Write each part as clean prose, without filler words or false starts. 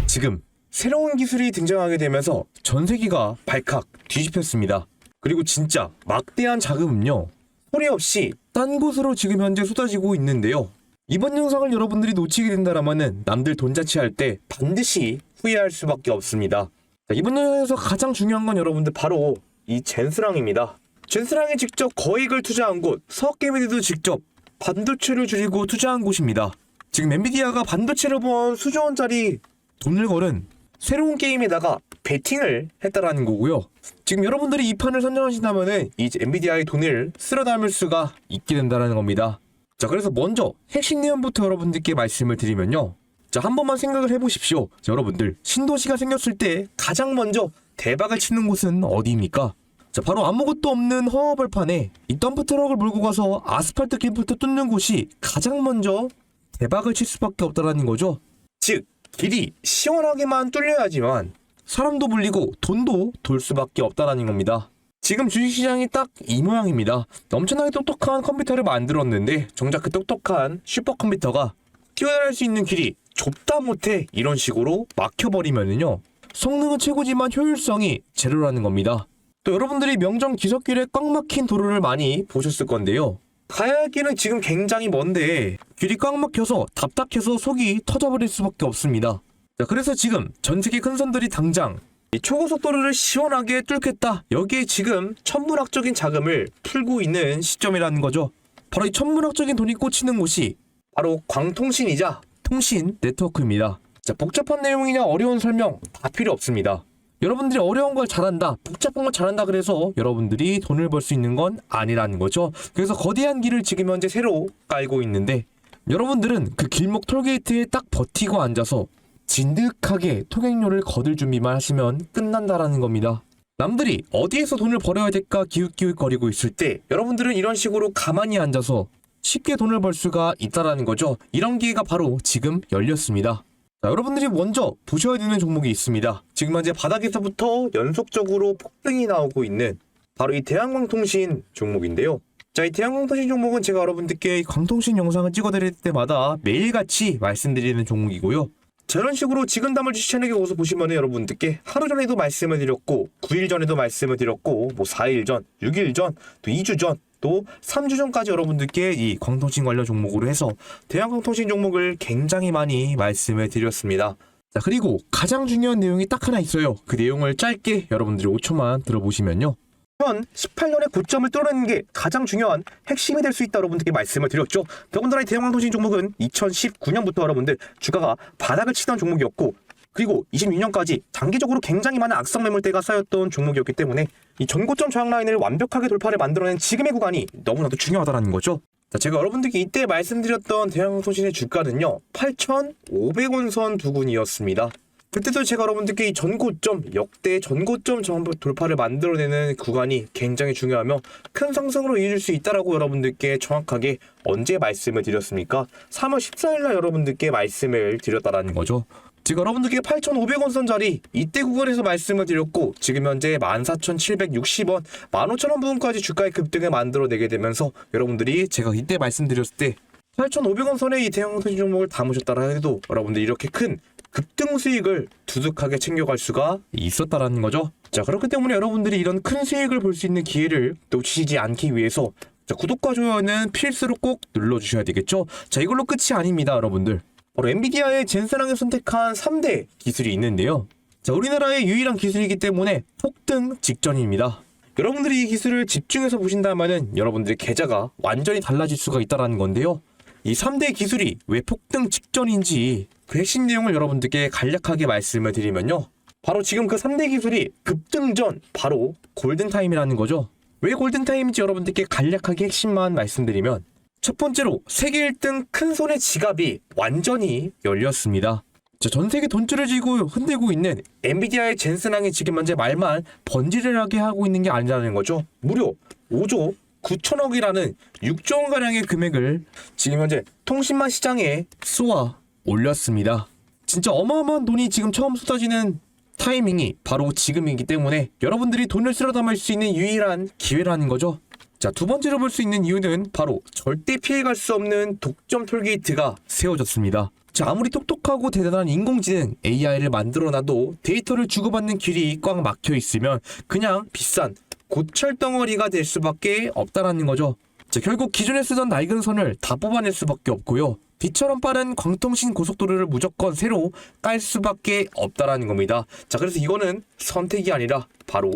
지금 새로운 기술이 등장하게 되면서 전 세계가 발칵 뒤집혔습니다. 그리고 진짜 막대한 자금은요, 소리 없이 딴 곳으로 지금 현재 쏟아지고 있는데요. 이번 영상을 여러분들이 놓치게 된다라면은 남들 돈 자취할 때 반드시 후회할 수밖에 없습니다. 자, 이번 영상에서 가장 중요한 건 여러분들 바로 이 젠스랑입니다. 젠스랑이 직접 거액을 투자한 곳, 서게임에도 직접 반도체를 줄이고 투자한 곳입니다. 지금 엔비디아가 반도체를 본 수조 원짜리 돈을 걸은 새로운 게임에다가 베팅을 했다라는 거고요. 지금 여러분들이 이 판을 선정하신다면은 이 엔비디아의 돈을 쓸어 담을 수가 있게 된다는 겁니다. 자, 그래서 먼저 핵심 내용부터 여러분들께 말씀을 드리면요. 자, 한 번만 생각을 해보십시오. 자, 여러분들 신도시가 생겼을 때 가장 먼저 대박을 치는 곳은 어디입니까? 자, 바로 아무것도 없는 허허벌판에 이 덤프 트럭을 몰고 가서 아스팔트 길부터 뚫는 곳이 가장 먼저 대박을 칠 수밖에 없다라는 거죠. 즉, 길이 시원하게만 뚫려야지만 사람도 불리고 돈도 돌 수밖에 없다라는 겁니다. 지금 주식시장이 딱 이 모양입니다. 엄청나게 똑똑한 컴퓨터를 만들었는데 정작 그 똑똑한 슈퍼컴퓨터가 뛰어날 수 있는 길이 좁다 못해 이런 식으로 막혀버리면은요, 성능은 최고지만 효율성이 제로라는 겁니다. 또 여러분들이 명정 기슭길에 꽉 막힌 도로를 많이 보셨을 건데요. 가야 할 길은 지금 굉장히 먼데 길이 꽉 막혀서 답답해서 속이 터져버릴 수밖에 없습니다. 자, 그래서 지금 전세계 큰 선들이 당장 이 초고속도로를 시원하게 뚫겠다, 여기에 지금 천문학적인 자금을 풀고 있는 시점이라는 거죠. 바로 이 천문학적인 돈이 꽂히는 곳이 바로 광통신이자 통신 네트워크입니다. 자, 복잡한 내용이냐 어려운 설명 다 필요 없습니다. 여러분들이 어려운 걸 잘한다, 복잡한 걸 잘한다 그래서 여러분들이 돈을 벌 수 있는 건 아니라는 거죠. 그래서 거대한 길을 지금 현재 새로 깔고 있는데 여러분들은 그 길목 톨게이트에 딱 버티고 앉아서 진득하게 통행료를 거둘 준비만 하시면 끝난다라는 겁니다. 남들이 어디에서 돈을 벌어야 될까 기웃기웃거리고 있을 때 여러분들은 이런 식으로 가만히 앉아서 쉽게 돈을 벌 수가 있다라는 거죠. 이런 기회가 바로 지금 열렸습니다. 자, 여러분들이 먼저 보셔야 되는 종목이 있습니다. 지금 현재 바닥에서부터 연속적으로 폭등이 나오고 있는 바로 이 대한광통신 종목인데요. 자, 이 대한광통신 종목은 제가 여러분들께 광통신 영상을 찍어드릴 때마다 매일같이 말씀드리는 종목이고요. 자, 이런 식으로 지근담을 주식 채널에 오서 보시면 여러분들께 하루 전에도 말씀을 드렸고 9일 전에도 말씀을 드렸고 4일 전, 6일 전, 또 2주 전, 또 3주 전까지 여러분들께 이 광통신 관련 종목으로 해서 대한광통신 종목을 굉장히 많이 말씀을 드렸습니다. 자, 그리고 가장 중요한 내용이 딱 하나 있어요. 그 내용을 짧게 여러분들이 5초만 들어보시면요, 2018년의 고점을 뚫어내는 게 가장 중요한 핵심이 될 수 있다 여러분들께 말씀을 드렸죠. 더군다나 이 대한광통신 종목은 2019년부터 여러분들 주가가 바닥을 치던 종목이었고, 그리고 26년까지 단기적으로 굉장히 많은 악성 매물대가 쌓였던 종목이었기 때문에 이 전고점 저항 라인을 완벽하게 돌파를 만들어낸 지금의 구간이 너무나도 중요하다는 거죠. 자, 제가 여러분들께 이때 말씀드렸던 대한광통신의 주가는요, 8,500원 선 부근이었습니다. 그때도 제가 여러분들께 이 전고점, 역대 전고점 돌파를 만들어내는 구간이 굉장히 중요하며 큰 상승으로 이어질 수 있다라고 여러분들께 정확하게 언제 말씀을 드렸습니까? 3월 14일날 여러분들께 말씀을 드렸다라는 거죠. 지금 여러분들께 8,500원 선 자리 이때 구간에서 말씀을 드렸고, 지금 현재 14,760원, 15,000원 부근까지 주가의 급등을 만들어내게 되면서 여러분들이 제가 이때 말씀드렸을 때 8,500원 선에 이 대한광통신 종목을 담으셨다라 해도 여러분들이 이렇게 큰 급등 수익을 두둑하게 챙겨갈 수가 있었다라는 거죠. 자, 그렇기 때문에 여러분들이 이런 큰 수익을 볼 수 있는 기회를 놓치지 않기 위해서 자, 구독과 좋아요는 필수로 꼭 눌러주셔야 되겠죠. 자, 이걸로 끝이 아닙니다 여러분들. 바로 엔비디아의 젠스랑이 선택한 3대 기술이 있는데요. 자, 우리나라의 유일한 기술이기 때문에 폭등 직전입니다. 여러분들이 이 기술을 집중해서 보신다면은 여러분들의 계좌가 완전히 달라질 수가 있다는 건데요. 이 3대 기술이 왜 폭등 직전인지 그 핵심 내용을 여러분들께 간략하게 말씀을 드리면요, 바로 지금 그 3대 기술이 급등 전 바로 골든타임이라는 거죠. 왜 골든타임인지 여러분들께 간략하게 핵심만 말씀드리면, 첫 번째로 세계 1등 큰손의 지갑이 완전히 열렸습니다. 자, 전세계 돈줄을 쥐고 흔들고 있는 엔비디아의 젠스랑이 지금 현재 말만 번지를 하게 하고 있는 게 아니라는 거죠. 무려 5조 9천억이라는 6조 원가량의 금액을 지금 현재 통신망 시장에 쏘아 올렸습니다. 진짜 어마어마한 돈이 지금 처음 쏟아지는 타이밍이 바로 지금이기 때문에 여러분들이 돈을 쓸어 담을 수 있는 유일한 기회라는 거죠. 자, 두 번째로 볼 수 있는 이유는 바로 절대 피해갈 수 없는 독점 톨게이트가 세워졌습니다. 자, 아무리 똑똑하고 대단한 인공지능 AI를 만들어놔도 데이터를 주고받는 길이 꽉 막혀 있으면 그냥 비싼 고철 덩어리가 될 수밖에 없다라는 거죠. 자, 결국 기존에 쓰던 낡은 선을 다 뽑아낼 수밖에 없고요. 빛처럼 빠른 광통신 고속도로를 무조건 새로 깔 수밖에 없다라는 겁니다. 자, 그래서 이거는 선택이 아니라 바로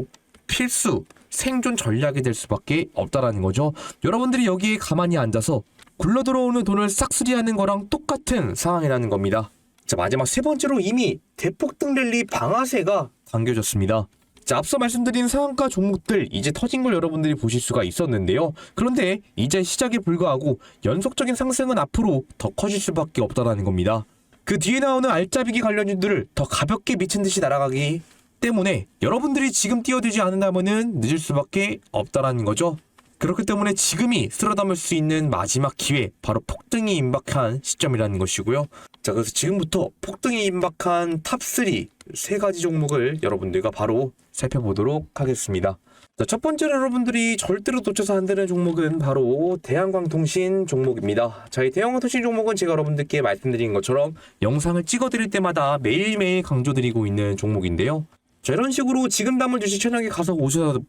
필수 생존 전략이 될 수밖에 없다라는 거죠. 여러분들이 여기에 가만히 앉아서 굴러 들어오는 돈을 싹쓸이하는 거랑 똑같은 상황이라는 겁니다. 자, 마지막 세 번째로 이미 대폭등 랠리 방아쇠가 당겨졌습니다. 자, 앞서 말씀드린 상한가 종목들 이제 터진 걸 여러분들이 보실 수가 있었는데요. 그런데 이제 시작에 불과하고 연속적인 상승은 앞으로 더 커질 수밖에 없다는 겁니다. 그 뒤에 나오는 알짜배기 관련주들을 더 가볍게 미친 듯이 날아가기 때문에 여러분들이 지금 뛰어들지 않는다면은 늦을 수밖에 없다는 거죠. 그렇기 때문에 지금이 쓸어담을 수 있는 마지막 기회, 바로 폭등이 임박한 시점이라는 것이고요. 자, 그래서 지금부터 폭등이 임박한 탑3 세 가지 종목을 여러분들과 바로 살펴보도록 하겠습니다. 자, 첫 번째로 여러분들이 절대로 놓쳐서 안 되는 종목은 바로 대한광통신 종목입니다. 자, 이 대한광통신 종목은 제가 여러분들께 말씀드린 것처럼 영상을 찍어드릴 때마다 매일매일 강조드리고 있는 종목인데요. 자, 이런 식으로 지금 담은 주식 채널에 가서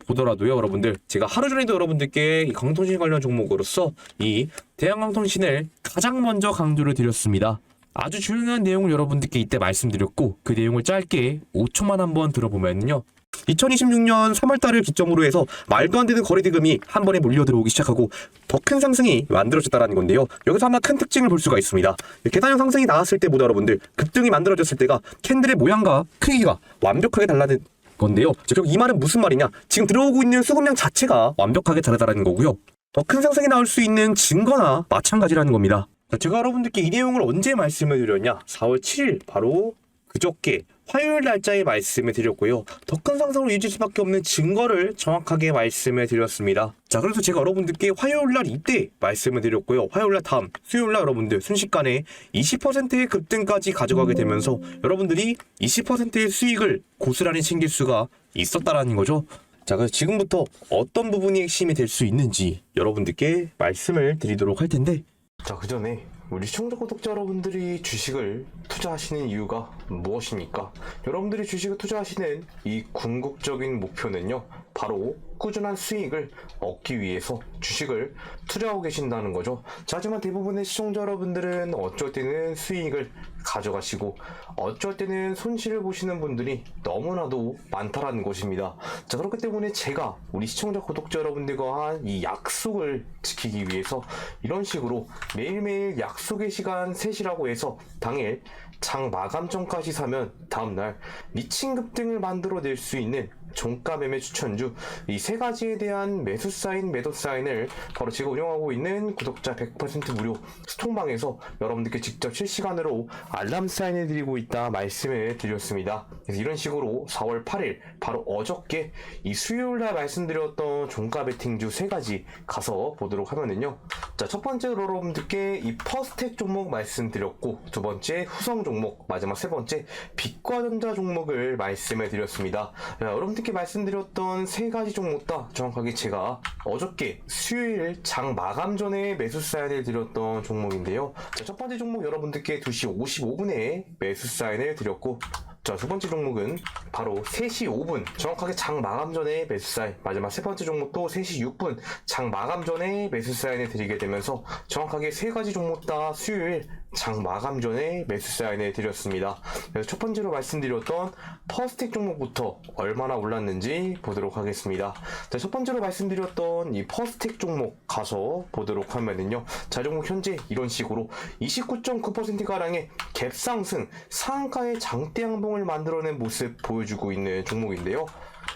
보더라도요, 여러분들 제가 하루 전에도 여러분들께 이 강통신 관련 종목으로서 이 대한광통신을 가장 먼저 강조를 드렸습니다. 아주 중요한 내용을 여러분들께 이때 말씀드렸고 그 내용을 짧게 5초만 한번 들어보면요, 2026년 3월달을 기점으로 해서 말도 안 되는 거래 대금이 한 번에 몰려 들어오기 시작하고 더 큰 상승이 만들어졌다는 건데요. 여기서 하나 큰 특징을 볼 수가 있습니다. 계단형 상승이 나왔을 때보다 여러분들 급등이 만들어졌을 때가 캔들의 모양과 크기가 완벽하게 달라는 건데요. 자, 결국 이 말은 무슨 말이냐? 지금 들어오고 있는 수급량 자체가 완벽하게 다르다는 거고요. 더 큰 상승이 나올 수 있는 증거나 마찬가지라는 겁니다. 자, 제가 여러분들께 이 내용을 언제 말씀을 드렸냐? 4월 7일 바로 그저께 화요일 날짜에 말씀을 드렸고요. 더 큰 상승으로 이어질 수밖에 없는 증거를 정확하게 말씀을 드렸습니다. 자, 그래서 제가 여러분들께 화요일 날 이때 말씀을 드렸고요. 화요일 날 다음 수요일 날 여러분들 순식간에 20%의 급등까지 가져가게 되면서 여러분들이 20%의 수익을 고스란히 챙길 수가 있었다라는 거죠. 자, 그래서 지금부터 어떤 부분이 핵심이 될 수 있는지 여러분들께 말씀을 드리도록 할 텐데, 자, 그 전에 우리 시청자 구독자 여러분들이 주식을 투자하시는 이유가 무엇입니까? 여러분들이 주식을 투자하시는 이 궁극적인 목표는요, 바로 꾸준한 수익을 얻기 위해서 주식을 투자하고 계신다는 거죠. 자, 하지만 대부분의 시청자 여러분들은 어쩔 때는 수익을 가져가시고 어쩔 때는 손실을 보시는 분들이 너무나도 많다라는 것입니다. 자, 그렇기 때문에 제가 우리 시청자 구독자 여러분들과 한 이 약속을 지키기 위해서 이런 식으로 매일매일 약속의 시간 3시라고 해서 당일 장 마감 전까지 사면 다음날 미친 급등을 만들어낼 수 있는 종가 매매 추천주 이 세 가지에 대한 매수 사인, 매도 사인을 바로 제가 운영하고 있는 구독자 100% 무료 스톡방에서 여러분들께 직접 실시간으로 알람 사인해 드리고 있다 말씀을 드렸습니다. 그래서 이런 식으로 4월 8일 바로 어저께 이 수요일날 말씀드렸던 종가 베팅주 세 가지 가서 보도록 하면은요, 자, 첫 번째로 여러분들께 이 퍼스텍 종목 말씀드렸고, 두 번째 후성 종목, 마지막 세 번째 빛과전자 종목을 말씀해 드렸습니다. 여러분들께 말씀드렸던 세 가지 종목 다 정확하게 제가 어저께 수요일 장 마감 전에 매수 사인을 드렸던 종목인데요. 자, 첫 번째 종목 여러분들께 2시 55분에 매수 사인을 드렸고, 자, 두 번째 종목은 바로 3시 5분 정확하게 장 마감 전에 매수 사인, 마지막 세 번째 종목도 3시 6분 장 마감 전에 매수 사인을 드리게 되면서 정확하게 세 가지 종목 다 수요일 장 마감 전에 매수 사인을 드렸습니다. 그래서 첫 번째로 말씀드렸던 퍼스텍 종목부터 얼마나 올랐는지 보도록 하겠습니다. 자, 첫 번째로 말씀드렸던 이 퍼스텍 종목 가서 보도록 하면은요, 자, 종목 현재 이런 식으로 29.9%가량의 갭 상승, 상한가의 장대 양봉을 만들어낸 모습 보여주고 있는 종목인데요.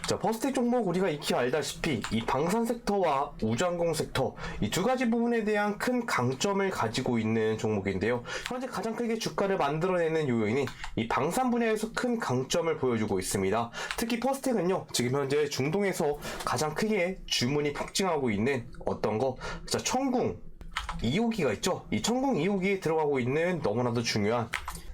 자, 퍼스텍 종목 우리가 익히 알다시피 이 방산 섹터와 우주항공 섹터 이 두 가지 부분에 대한 큰 강점을 가지고 있는 종목인데요. 현재 가장 크게 주가를 만들어내는 요인이 이 방산 분야에서 큰 강점을 보여주고 있습니다. 특히 퍼스텍은요, 지금 현재 중동에서 가장 크게 주문이 폭증하고 있는 어떤 거, 자, 천궁 2호기가 있죠. 이 천궁 2호기에 들어가고 있는 너무나도 중요한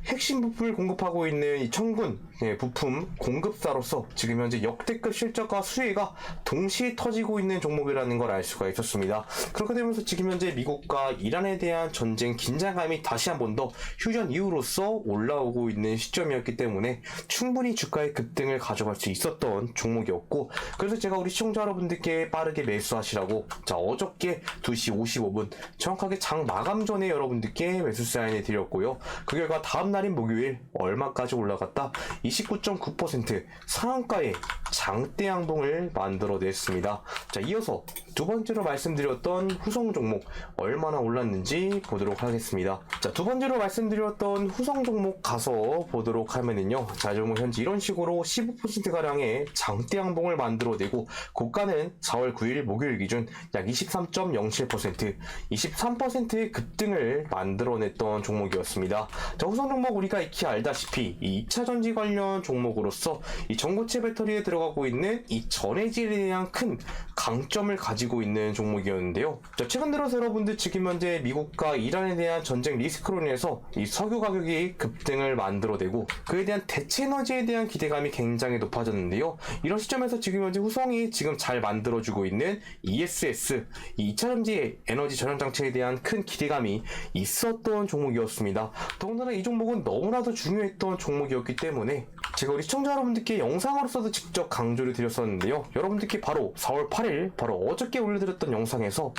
핵심 부품을 공급하고 있는 이 청군 부품 공급사로서 지금 현재 역대급 실적과 수혜가 동시에 터지고 있는 종목이라는 걸 알 수가 있었습니다. 그렇게 되면서 지금 현재 미국과 이란에 대한 전쟁 긴장감이 다시 한 번 더 휴전 이후로서 올라오고 있는 시점이었기 때문에 충분히 주가의 급등을 가져갈 수 있었던 종목이었고, 그래서 제가 우리 시청자 여러분들께 빠르게 매수하시라고 어저께 2시 55분 정확하게 장 마감 전에 여러분들께 매수 사인해 드렸고요. 그 결과 다음날인 목요일 얼마까지 올라갔다? 29.9% 상한가의 장대 양봉을 만들어냈습니다. 자, 이어서 두 번째로 말씀드렸던 후성 종목 얼마나 올랐는지 보도록 하겠습니다. 자, 두 번째로 말씀드렸던 후성 종목 가서 보도록 하면은요, 자, 종목 현재 이런 식으로 15%가량의 장대 양봉을 만들어내고 고가는 4월 9일 목요일 기준 약 23.07%, 23%의 급등을 만들어냈던 종목이었습니다. 자, 후성 종목 우리가 익히 알다시피 이 2차 전지 관련 종목으로서 이 전고체 배터리에 들어가고 있는 이 전해질에 대한 큰 강점을 가지고 있는 종목이었는데요. 자, 최근 들어서 여러분들 지금 현재 미국과 이란에 대한 전쟁 리스크로 인해서 이 석유 가격이 급등을 만들어내고 그에 대한 대체 에너지에 대한 기대감이 굉장히 높아졌는데요. 이런 시점에서 지금 현재 후성이 지금 잘 만들어주고 있는 ESS, 이 2차 전지 에너지 전환 장치에 대한 큰 기대감이 있었던 종목이었습니다. 더군다나 이 종목은 너무나도 중요했던 종목이었기 때문에 제가 우리 시청자 여러분들께 영상으로서도 직접 강조를 드렸었는데요. 여러분들께 바로 4월 8일 바로 어저께 올려드렸던 영상에서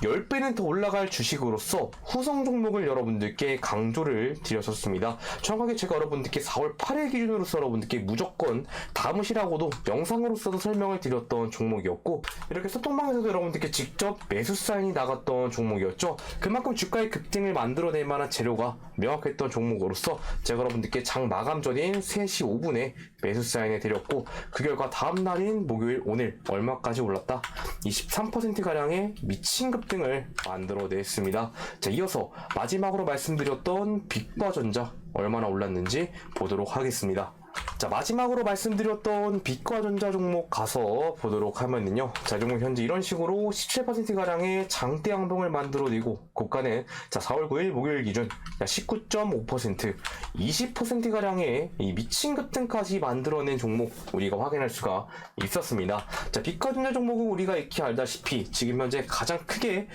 10배는 더 올라갈 주식으로서 후성 종목을 여러분들께 강조를 드렸었습니다. 정확하게 제가 여러분들께 4월 8일 기준으로서 여러분들께 무조건 담으시라고도 영상으로서도 설명을 드렸던 종목이었고, 이렇게 소통방에서도 여러분들께 직접 매수 사인이 나갔던 종목이었죠. 그만큼 주가의 급등을 만들어낼 만한 재료가 명확했던 종목으로서 제가 여러분들께 장 마감 전인 3시 5분에 매수 사인해 드렸고, 그 결과 다음날인 목요일 오늘 얼마까지 올랐다? 23%가량의 미친 급등을 만들어냈습니다. 자, 이어서 마지막으로 말씀드렸던 빛과전자 얼마나 올랐는지 보도록 하겠습니다. 자, 마지막으로 말씀드렸던 빛과전자 종목 가서 보도록 하면은요, 자, 종목 현재 이런 식으로 17%가량의 장대 양봉을 만들어내고 고가는 자 4월 9일 목요일 기준 약 19.5%, 20%가량의 이 미친 급등까지 만들어낸 종목 우리가 확인할 수가 있었습니다. 자, 빛과전자 종목은 우리가 익히 알다시피 지금 현재 가장 크게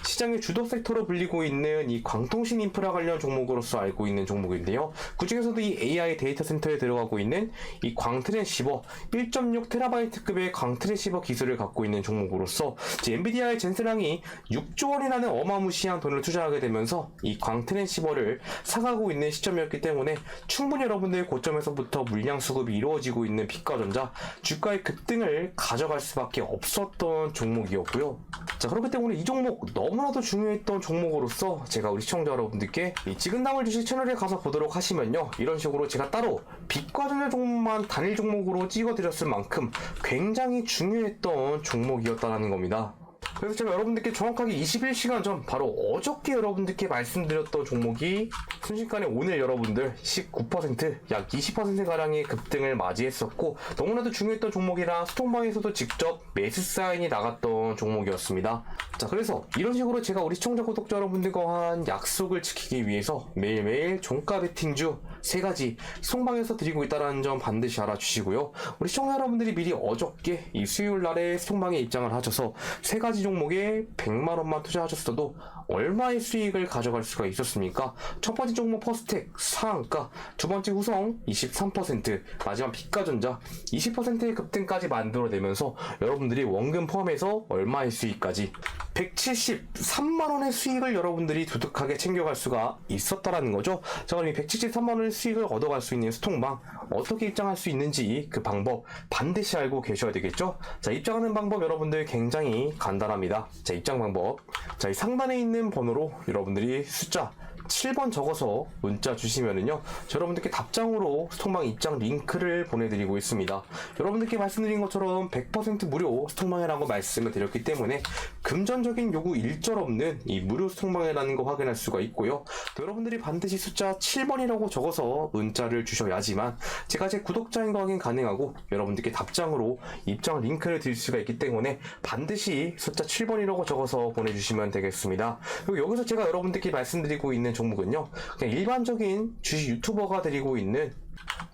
시장의 주도 섹터로 불리고 있는 이 광통신 인프라 관련 종목으로서 알고 있는 종목인데요. 그 중에서도 이 AI 데이터 센터에 들어가고 있는 이 광트랜시버 1.6TB급의 광트랜시버 기술을 갖고 있는 종목으로서 엔비디아의 젠스랑이 6조 원이라는 어마무시한 돈을 투자하게 되면서 이 광트랜시버를 사가고 있는 시점이었기 때문에 충분히 여러분들의 고점에서부터 물량 수급이 이루어지고 있는 빛과전자 주가의 급등을 가져갈 수밖에 없었던 종목이었고요. 자, 그렇기 때문에 이 종목 너무나도 중요했던 종목으로서 제가 우리 시청자 여러분들께 이 지근당을 주식 채널에 가서 보도록 하시면요, 이런 식으로 제가 따로 빛과전자 종목만 단일 종목으로 찍어드렸을 만큼 굉장히 중요했던 종목이었다는 겁니다. 그래서 제가 여러분들께 정확하게 21시간 전 바로 어저께 여러분들께 말씀드렸던 종목이 순식간에 오늘 여러분들 19%, 약 20%가량의 급등을 맞이했었고, 너무나도 중요했던 종목이라 스톡방에서도 직접 매수 사인이 나갔던 종목이었습니다. 자, 그래서 이런 식으로 제가 우리 시청자 구독자 여러분들과 한 약속을 지키기 위해서 매일매일 종가 베팅주 3가지 스톡방에서 드리고 있다는 점 반드시 알아주시고요. 우리 시청자 여러분들이 미리 어저께 이 수요일날에 스톡방에 입장을 하셔서 3가지 종목에 100만원만 투자하셨어도 얼마의 수익을 가져갈 수가 있었습니까? 첫 번째 종목 퍼스텍 상한가, 두 번째 후성 23%, 마지막 빛과전자 20%의 급등까지 만들어내면서 여러분들이 원금 포함해서 얼마의 수익까지 173만원의 수익을 여러분들이 두둑하게 챙겨갈 수가 있었다라는 거죠. 자, 그럼 이 173만원의 수익을 얻어갈 수 있는 스톡방 어떻게 입장할 수 있는지 그 방법 반드시 알고 계셔야 되겠죠. 자, 입장하는 방법 여러분들 굉장히 간단합니다. 자, 입장 방법, 자, 이 상단에 있는 번호로 여러분들이 숫자 7번 적어서 문자 주시면은요, 여러분들께 답장으로 스톡방 입장 링크를 보내드리고 있습니다. 여러분들께 말씀드린 것처럼 100% 무료 스톡방이라고 말씀을 드렸기 때문에 금전적인 요구 일절 없는 이 무료 스톡방이라는 거 확인할 수가 있고요. 또 여러분들이 반드시 숫자 7번이라고 적어서 문자를 주셔야지만 제가 제 구독자인 거 확인 가능하고 여러분들께 답장으로 입장 링크를 드릴 수가 있기 때문에 반드시 숫자 7번이라고 적어서 보내주시면 되겠습니다. 그리고 여기서 제가 여러분들께 말씀드리고 있는 종목은요, 그냥 일반적인 주식 유튜버가 드리고 있는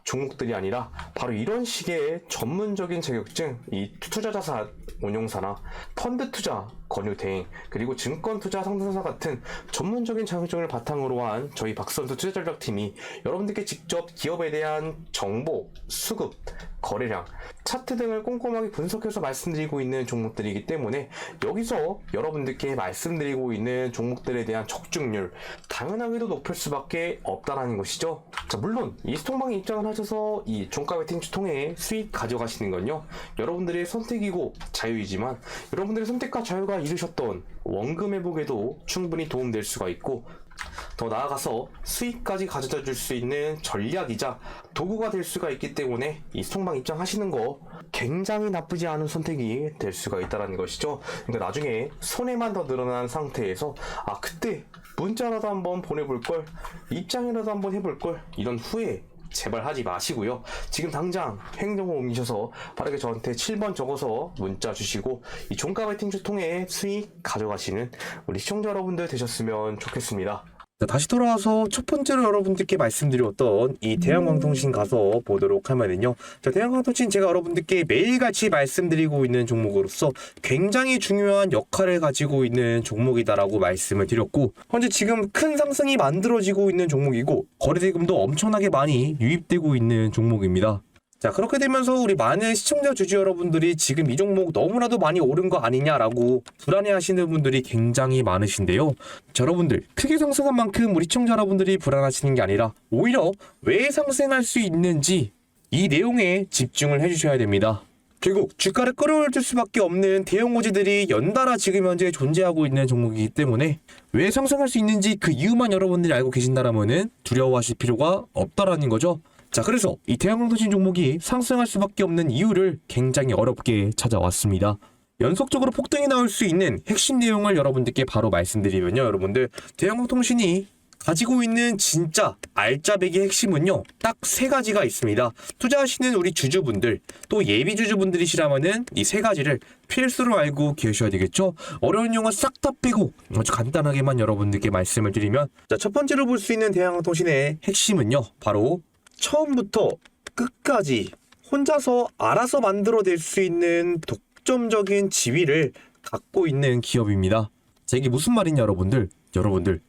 종목들이 아니라 바로 이런 식의 전문적인 자격증, 이 투자자산 운용사나 펀드 투자 권유 대행, 그리고 증권 투자 상담사 같은 전문적인 자격증을 바탕으로 한 저희 박선수 투자 전략팀이 여러분들께 직접 기업에 대한 정보, 수급, 거래량, 차트 등을 꼼꼼하게 분석해서 말씀드리고 있는 종목들이기 때문에 여기서 여러분들께 말씀드리고 있는 종목들에 대한 적중률 당연하게도 높을 수밖에 없다라는 것이죠. 자, 물론 이 스톡방에 입장을 하셔서 이 종가 베팅 통해 수익 가져가시는 건요, 여러분들의 선택이고 자유이지만 여러분들의 선택과 자유가 이루셨던 원금 회복에도 충분히 도움될 수가 있고, 더 나아가서 수익까지 가져다 줄 수 있는 전략이자 도구가 될 수가 있기 때문에 이 스톡방 입장하시는 거 굉장히 나쁘지 않은 선택이 될 수가 있다는 것이죠. 그러니까 나중에 손해만 더 늘어난 상태에서 그때 문자라도 한번 보내볼 걸, 입장이라도 한번 해볼 걸, 이런 후회 제발 하지 마시고요. 지금 당장 행동을 옮기셔서 빠르게 저한테 7번 적어서 문자 주시고 이 종가 베팅 통해 수익 가져가시는 우리 시청자 여러분들 되셨으면 좋겠습니다. 자, 다시 돌아와서 첫 번째로 여러분들께 말씀드렸던 이 대한광통신 가서 보도록 하면은요. 자, 대한광통신 제가 여러분들께 매일같이 말씀드리고 있는 종목으로서 굉장히 중요한 역할을 가지고 있는 종목이다라고 말씀을 드렸고, 현재 지금 큰 상승이 만들어지고 있는 종목이고 거래대금도 엄청나게 많이 유입되고 있는 종목입니다. 자, 그렇게 되면서 우리 많은 시청자 주주 여러분들이 지금 이 종목 너무나도 많이 오른 거 아니냐라고 불안해하시는 분들이 굉장히 많으신데요. 자, 여러분들 크게 상승한 만큼 우리 시청자 여러분들이 불안하시는 게 아니라 오히려 왜 상승할 수 있는지 이 내용에 집중을 해주셔야 됩니다. 결국 주가를 끌어올릴 수밖에 없는 대형 호재들이 연달아 지금 현재 존재하고 있는 종목이기 때문에 왜 상승할 수 있는지 그 이유만 여러분들이 알고 계신다라면은 두려워하실 필요가 없다라는 거죠. 자, 그래서 이 대한광통신 종목이 상승할 수밖에 없는 이유를 굉장히 어렵게 찾아왔습니다. 연속적으로 폭등이 나올 수 있는 핵심 내용을 여러분들께 바로 말씀드리면요, 여러분들 대한광통신이 가지고 있는 진짜 알짜배기 핵심은요, 딱 세 가지가 있습니다. 투자하시는 우리 주주분들, 또 예비 주주분들이시라면은 이 세 가지를 필수로 알고 계셔야 되겠죠. 어려운 용어 싹 다 빼고 아주 간단하게만 여러분들께 말씀을 드리면, 자, 첫 번째로 볼 수 있는 대한광통신의 핵심은요, 바로 처음부터 끝까지 혼자서 알아서 만들어낼 수 있는 독점적인 지위를 갖고 있는 기업입니다. 자, 이게 무슨 말이냐 여러분들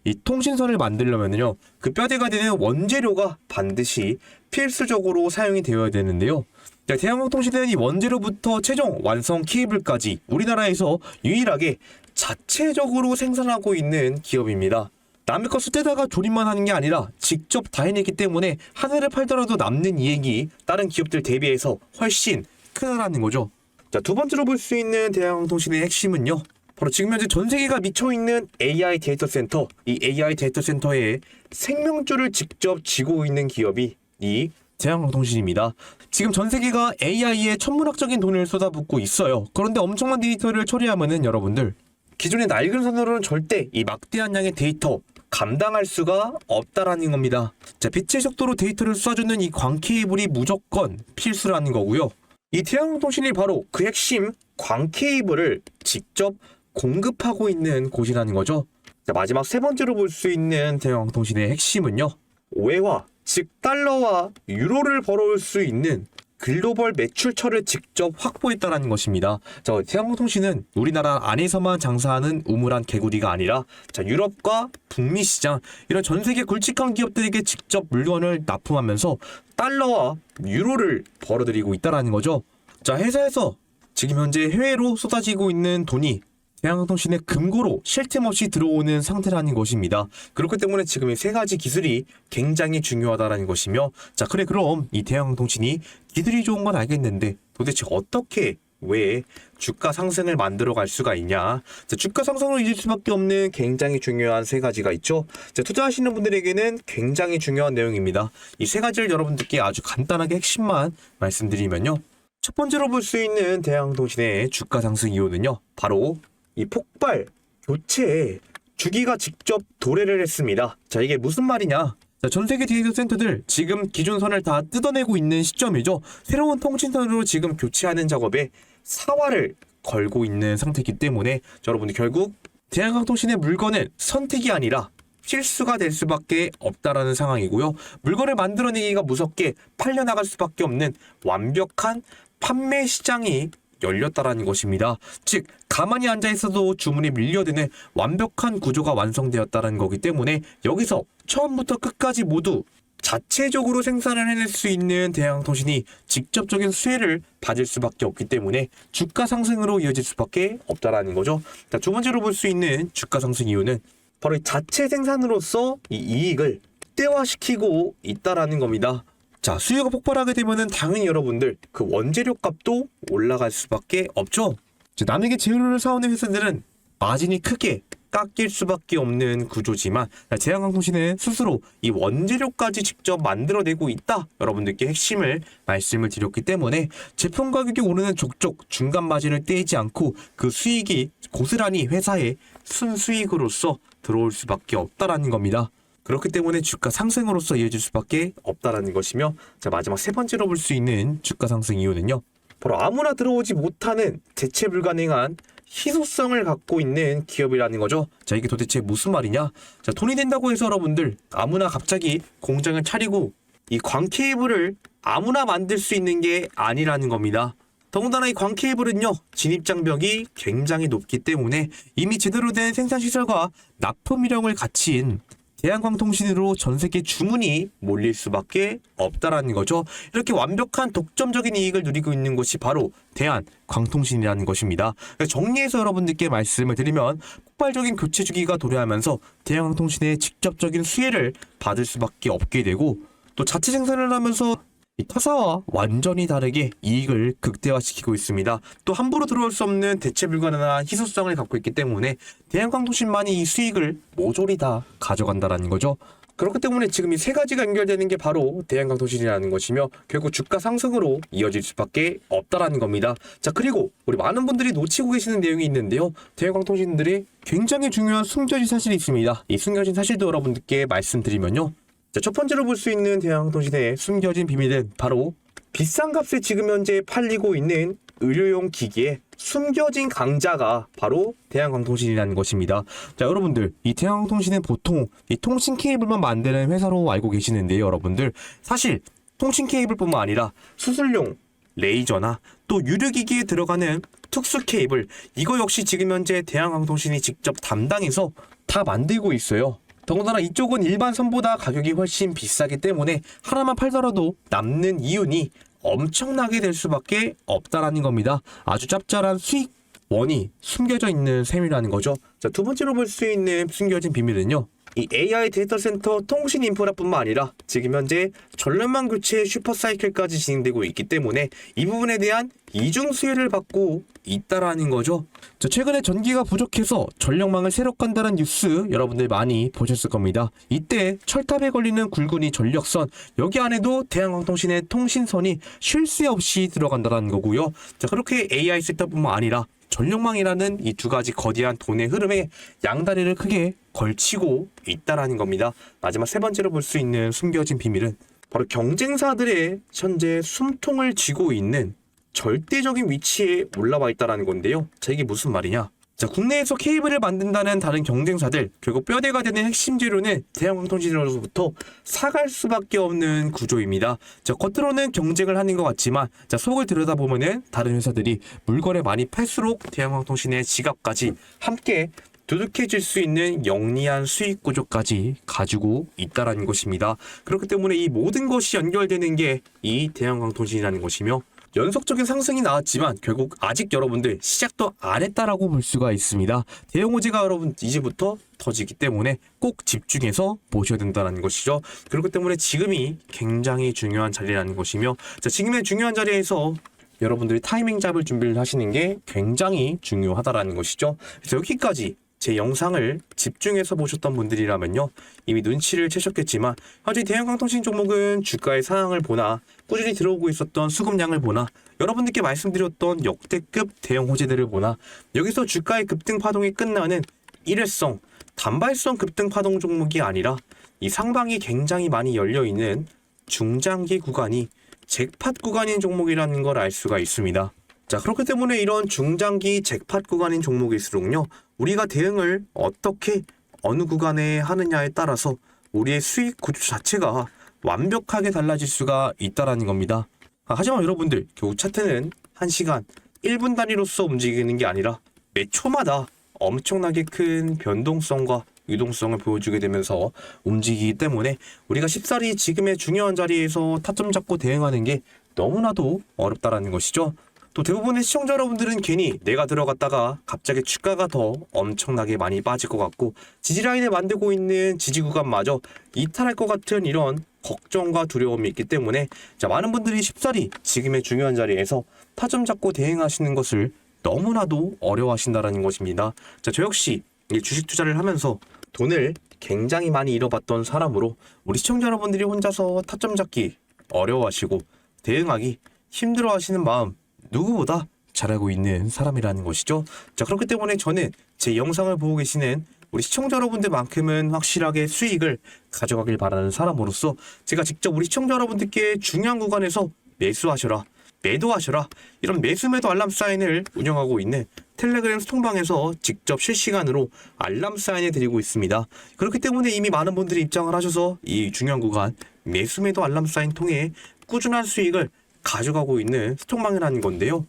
이 통신선을 만들려면요, 그 뼈대가 되는 원재료가 반드시 필수적으로 사용이 되어야 되는데요. 자, 대한광통신은 이 원재료부터 최종 완성 케이블까지 우리나라에서 유일하게 자체적으로 생산하고 있는 기업입니다. 남의 거 쓰대다가 조립만 하는 게 아니라 직접 다 해냈기 때문에 하나를 팔더라도 남는 이익이 다른 기업들 대비해서 훨씬 크다라는 거죠. 자, 두 번째로 볼 수 있는 대한광통신의 핵심은요, 바로 지금 현재 전 세계가 미쳐있는 AI 데이터 센터, 이 AI 데이터 센터의 생명줄을 직접 쥐고 있는 기업이 이 대한광통신입니다. 지금 전 세계가 AI에 천문학적인 돈을 쏟아붓고 있어요. 그런데 엄청난 데이터를 처리하면은 여러분들 기존의 낡은 선으로는 절대 이 막대한 양의 데이터 감당할 수가 없다라는 겁니다. 자, 빛의 속도로 데이터를 쏴주는 이 광 케이블이 무조건 필수라는 거고요. 이 대한광통신이 바로 그 핵심 광 케이블을 직접 공급하고 있는 곳이라는 거죠. 자, 마지막 세 번째로 볼 수 있는 대한광통신의 핵심은요, 외화, 즉 달러와 유로를 벌어올 수 있는 글로벌 매출처를 직접 확보했다는 것입니다. 자, 대한광통신은 우리나라 안에서만 장사하는 우물한 개구리가 아니라, 자, 유럽과 북미 시장 이런 전 세계 굵직한 기업들에게 직접 물건을 납품하면서 달러와 유로를 벌어들이고 있다는 거죠. 자, 회사에서 지금 현재 해외로 쏟아지고 있는 돈이 대한광통신의 금고로 쉴 틈 없이 들어오는 상태라는 것입니다. 그렇기 때문에 지금 이 세 가지 기술이 굉장히 중요하다는 것이며, 자, 그래 그럼 이 대한광통신이 기술이 좋은 건 알겠는데 도대체 어떻게 왜 주가 상승을 만들어 갈 수가 있냐. 자, 주가 상승을 이길 수밖에 없는 굉장히 중요한 세 가지가 있죠. 자, 투자하시는 분들에게는 굉장히 중요한 내용입니다. 이 세 가지를 여러분들께 아주 간단하게 핵심만 말씀드리면요, 첫 번째로 볼 수 있는 대한광통신의 주가 상승 이유는요, 바로 이 폭발 교체에 주기가 직접 도래를 했습니다. 자, 이게 무슨 말이냐. 자, 전 세계 데이터 센터들 지금 기존 선을 다 뜯어내고 있는 시점이죠. 새로운 통신선으로 지금 교체하는 작업에 사활을 걸고 있는 상태이기 때문에, 자, 여러분들 결국 대한광통신의 물건은 선택이 아니라 실수가 될 수밖에 없다라는 상황이고요. 물건을 만들어내기가 무섭게 팔려나갈 수밖에 없는 완벽한 판매 시장이 열렸다라는 것입니다. 즉 가만히 앉아 있어도 주문이 밀려드는 완벽한 구조가 완성되었다는 거기 때문에 여기서 처음부터 끝까지 모두 자체적으로 생산을 해낼 수 있는 대한항공통신이 직접적인 수혜를 받을 수밖에 없기 때문에 주가 상승으로 이어질 수밖에 없다라는 거죠. 자, 두 번째로 볼 수 있는 주가 상승 이유는 바로 이 자체 생산으로서 이 이익을 극대화시키고 있다라는 겁니다. 자, 수요가 폭발하게 되면은 당연히 여러분들 그 원재료 값도 올라갈 수밖에 없죠. 자, 남에게 재료를 사오는 회사들은 마진이 크게 깎일 수밖에 없는 구조지만 대한항공통신은 스스로 이 원재료까지 직접 만들어내고 있다. 여러분들께 핵심을 말씀을 드렸기 때문에 제품 가격이 오르는 족족 중간 마진을 떼지 않고 그 수익이 고스란히 회사의 순수익으로서 들어올 수밖에 없다라는 겁니다. 그렇기 때문에 주가 상승으로서 이어질 수밖에 없다라는 것이며, 자, 마지막 세 번째로 볼 수 있는 주가 상승 이유는요, 바로 아무나 들어오지 못하는 대체 불가능한 희소성을 갖고 있는 기업이라는 거죠. 자, 이게 도대체 무슨 말이냐? 자, 돈이 된다고 해서 여러분들 아무나 갑자기 공장을 차리고 이 광 케이블을 아무나 만들 수 있는 게 아니라는 겁니다. 더군다나 이 광 케이블은요, 진입 장벽이 굉장히 높기 때문에 이미 제대로 된 생산 시설과 납품 이력을 갖춘 대한광통신으로 전 세계 주문이 몰릴 수밖에 없다라는 거죠. 이렇게 완벽한 독점적인 이익을 누리고 있는 것이 바로 대한광통신이라는 것입니다. 정리해서 여러분들께 말씀을 드리면 폭발적인 교체 주기가 도래하면서 대한광통신의 직접적인 수혜를 받을 수밖에 없게 되고, 또 자체 생산을 하면서 이 타사와 완전히 다르게 이익을 극대화시키고 있습니다. 또 함부로 들어올 수 없는 대체 불가능한 희소성을 갖고 있기 때문에 대한광통신만이 이 수익을 모조리 다 가져간다라는 거죠. 그렇기 때문에 지금 이 세 가지가 연결되는 게 바로 대한광통신이라는 것이며, 결국 주가 상승으로 이어질 수밖에 없다라는 겁니다. 자, 그리고 우리 많은 분들이 놓치고 계시는 내용이 있는데요, 대한광통신들이 굉장히 중요한 숨겨진 사실이 있습니다. 이 숨겨진 사실도 여러분들께 말씀드리면요, 자, 첫 번째로 볼 수 있는 대한항공통신의 숨겨진 비밀은 바로 비싼 값에 지금 현재 팔리고 있는 의료용 기기의 숨겨진 강자가 바로 대한항공통신이라는 것입니다. 자, 여러분들 이 대한항공통신은 보통 이 통신 케이블만 만드는 회사로 알고 계시는데요, 여러분들 사실 통신 케이블뿐만 아니라 수술용 레이저나 또 유료기기에 들어가는 특수 케이블, 이거 역시 지금 현재 대한항공통신이 직접 담당해서 다 만들고 있어요. 더군다나 이쪽은 일반 선보다 가격이 훨씬 비싸기 때문에 하나만 팔더라도 남는 이윤이 엄청나게 될 수밖에 없다라는 겁니다. 아주 짭짤한 수익원이 숨겨져 있는 셈이라는 거죠. 자, 두 번째로 볼 수 있는 숨겨진 비밀은요, 이 AI 데이터 센터 통신 인프라뿐만 아니라 지금 현재 전력망 교체 슈퍼사이클까지 진행되고 있기 때문에 이 부분에 대한 이중 수혜를 받고 있다라는 거죠. 자, 최근에 전기가 부족해서 전력망을 새로 깐다는 뉴스 여러분들 많이 보셨을 겁니다. 이때 철탑에 걸리는 굵은 이 전력선, 여기 안에도 대한광통신의 통신선이 쉴 새 없이 들어간다는 거고요. 자, 그렇게 AI 섹터뿐만 아니라 전력망이라는 이 두 가지 거대한 돈의 흐름에 양다리를 크게 걸치고 있다라는 겁니다. 마지막 세 번째로 볼 수 있는 숨겨진 비밀은 바로 경쟁사들의 현재 숨통을 쥐고 있는 절대적인 위치에 올라와 있다라는 건데요. 자, 이게 무슨 말이냐? 자, 국내에서 케이블을 만든다는 다른 경쟁사들, 결국 뼈대가 되는 핵심 재료는 대한광통신으로부터 사갈 수밖에 없는 구조입니다. 자, 겉으로는 경쟁을 하는 것 같지만, 자, 속을 들여다보면은 다른 회사들이 물건을 많이 팔수록 대한광통신의 지갑까지 함께 두둑해질 수 있는 영리한 수익 구조까지 가지고 있다라는 것입니다. 그렇기 때문에 이 모든 것이 연결되는 게 이 대한광통신이라는 것이며, 연속적인 상승이 나왔지만 결국 아직 여러분들 시작도 안 했다라고 볼 수가 있습니다. 대형 호재가 여러분 이제부터 터지기 때문에 꼭 집중해서 보셔야 된다는 것이죠. 그렇기 때문에 지금이 굉장히 중요한 자리라는 것이며, 자, 지금의 중요한 자리에서 여러분들이 타이밍 잡을 준비를 하시는 게 굉장히 중요하다라는 것이죠. 그래서 여기까지 제 영상을 집중해서 보셨던 분들이라면요, 이미 눈치를 채셨겠지만 현재 대한광통신 종목은 주가의 상황을 보나 꾸준히 들어오고 있었던 수급량을 보나 여러분들께 말씀드렸던 역대급 대형 호재들을 보나 여기서 주가의 급등 파동이 끝나는 일회성 단발성 급등 파동 종목이 아니라 이 상방이 굉장히 많이 열려있는 중장기 구간이 잭팟 구간인 종목이라는 걸 알 수가 있습니다. 자, 그렇기 때문에 이런 중장기 잭팟 구간인 종목일수록요, 우리가 대응을 어떻게 어느 구간에 하느냐에 따라서 우리의 수익 구조 자체가 완벽하게 달라질 수가 있다라는 겁니다. 하지만 여러분들, 결국 차트는 1시간 1분 단위로서 움직이는 게 아니라 매 초마다 엄청나게 큰 변동성과 유동성을 보여주게 되면서 움직이기 때문에 우리가 쉽사리 지금의 중요한 자리에서 타점 잡고 대응하는 게 너무나도 어렵다라는 것이죠. 또 대부분의 시청자 여러분들은 괜히 내가 들어갔다가 갑자기 주가가 더 엄청나게 많이 빠질 것 같고 지지라인을 만들고 있는 지지 구간마저 이탈할 것 같은 이런 걱정과 두려움이 있기 때문에 많은 분들이 쉽사리 지금의 중요한 자리에서 타점 잡고 대응하시는 것을 너무나도 어려워하신다는 것입니다. 저 역시 이 주식 투자를 하면서 돈을 굉장히 많이 잃어봤던 사람으로 우리 시청자 여러분들이 혼자서 타점 잡기 어려워하시고 대응하기 힘들어하시는 마음 누구보다 잘 알고 있는 사람이라는 것이죠. 그렇기 때문에 저는 제 영상을 보고 계시는 우리 시청자 여러분들만큼은 확실하게 수익을 가져가길 바라는 사람으로서 제가 직접 우리 시청자 여러분들께 중요한 구간에서 매수하셔라, 매도하셔라, 이런 매수 매도 알람 사인을 운영하고 있는 텔레그램 소통방에서 직접 실시간으로 알람 사인을 드리고 있습니다. 그렇기 때문에 이미 많은 분들이 입장을 하셔서 이 중요한 구간 매수 매도 알람 사인 통해 꾸준한 수익을 가져가고 있는 소통방이라는 건데요.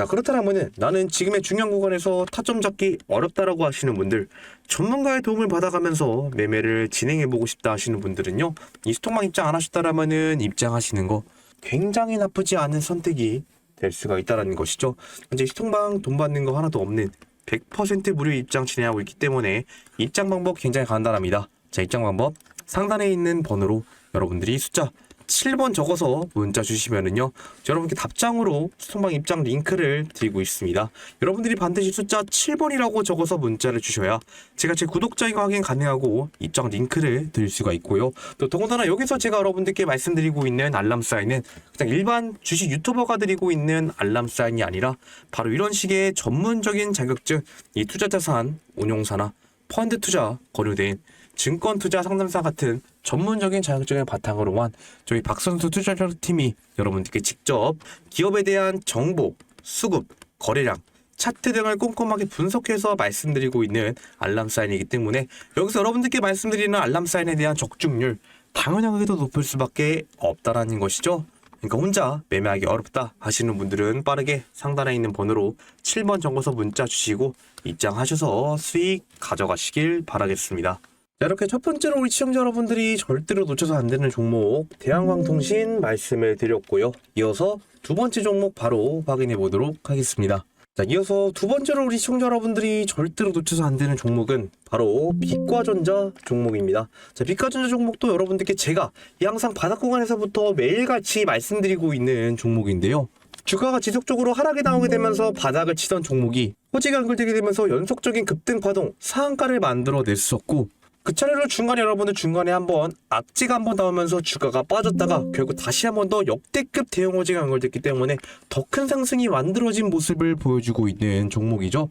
그렇다면은 나는 지금의 중요한 구간에서 타점 잡기 어렵다라고 하시는 분들, 전문가의 도움을 받아가면서 매매를 진행해보고 싶다 하시는 분들은요, 이 소통방 입장 안 하셨다라면은 입장하시는 거 굉장히 나쁘지 않은 선택이 될 수가 있다는 것이죠. 현재 소통방 돈 받는 거 하나도 없는 100% 무료 입장 진행하고 있기 때문에 입장 방법 굉장히 간단합니다. 입장 방법 상단에 있는 번호로 여러분들이 숫자 7번 적어서 문자 주시면은요, 여러분께 답장으로 소통방 입장 링크를 드리고 있습니다. 여러분들이 반드시 숫자 7번이라고 적어서 문자를 주셔야 제가 제 구독자인 거 확인 가능하고 입장 링크를 드릴 수가 있고요. 또 더군다나 여기서 제가 여러분들께 말씀드리고 있는 알람 사인은 그냥 일반 주식 유튜버가 드리고 있는 알람 사인이 아니라 바로 이런 식의 전문적인 자격증, 이 투자자산 운용사나 펀드 투자 거래된 증권 투자 상담사 같은 전문적인 자격증을 바탕으로 한 저희 박선수 투자팀이 여러분들께 직접 기업에 대한 정보, 수급, 거래량, 차트 등을 꼼꼼하게 분석해서 말씀드리고 있는 알람 사인이기 때문에 여기서 여러분들께 말씀드리는 알람 사인에 대한 적중률 당연하게도 높을 수밖에 없다라는 것이죠. 그러니까 혼자 매매하기 어렵다 하시는 분들은 빠르게 상단에 있는 번호로 7번 적어서 문자 주시고 입장하셔서 수익 가져가시길 바라겠습니다. 이렇게 첫 번째로 우리 시청자 여러분들이 절대로 놓쳐서 안 되는 종목 대한광통신 말씀을 드렸고요. 이어서 두 번째 종목 바로 확인해 보도록 하겠습니다. 이어서 두 번째로 우리 시청자 여러분들이 절대로 놓쳐서 안 되는 종목은 바로 빛과전자 종목입니다. 빛과전자 종목도 여러분들께 제가 항상 바닥 구간에서부터 매일같이 말씀드리고 있는 종목인데요. 주가가 지속적으로 하락이 나오게 되면서 바닥을 치던 종목이 호재가 연결되게 되면서 연속적인 급등 파동 상한가를 만들어냈었고, 그 차례로 여러분들 중간에 한번 악재가 한번 나오면서 주가가 빠졌다가 결국 다시 한번 더 역대급 대형 호재가 연결됐기 때문에 더 큰 상승이 만들어진 모습을 보여주고 있는 종목이죠.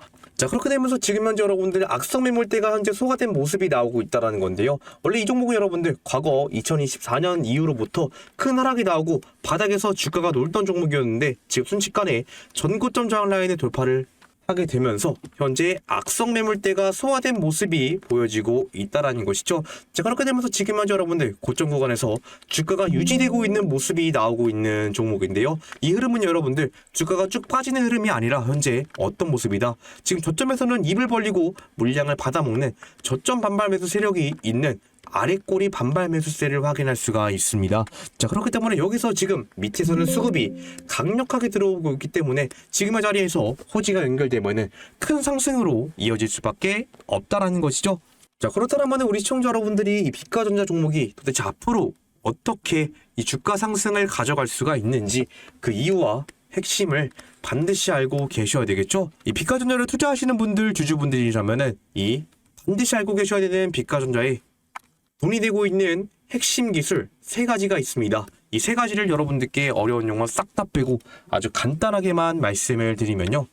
그렇게 되면서 지금 현재 여러분들 악성 매물대가 현재 소화된 모습이 나오고 있다는 건데요. 원래 이 종목은 여러분들 과거 2024년 이후로부터 큰 하락이 나오고 바닥에서 주가가 놀던 종목이었는데 지금 순식간에 전고점 저항 라인의 돌파를 하게 되면서 현재 악성 매물대가 소화된 모습이 보여지고 있다라는 것이죠. 그렇게 되면서 지금 현재 여러분들 고점 구간에서 주가가 유지되고 있는 모습이 나오고 있는 종목인데요. 이 흐름은 여러분들 주가가 쭉 빠지는 흐름이 아니라 현재 어떤 모습이다. 지금 저점에서는 입을 벌리고 물량을 받아먹는 저점 반발 매수 세력이 있는 아래꼬리 반발 매수세를 확인할 수가 있습니다. 그렇기 때문에 여기서 지금 밑에서는 수급이 강력하게 들어오고 있기 때문에 지금의 자리에서 호지가 연결되면은 큰 상승으로 이어질 수밖에 없다라는 것이죠. 그렇다면 우리 시청자 여러분들이 이 빛과전자 종목이 도대체 앞으로 어떻게 이 주가 상승을 가져갈 수가 있는지 그 이유와 핵심을 반드시 알고 계셔야 되겠죠. 이 빛과전자를 투자하시는 분들, 주주분들이라면은 이 반드시 알고 계셔야 되는 빛과전자의 돈이 되고 있는 핵심 기술 3가지가 있습니다. 이 3가지를 여러분들께 어려운 용어 싹 다 빼고 아주 간단하게만 말씀을 드리면요.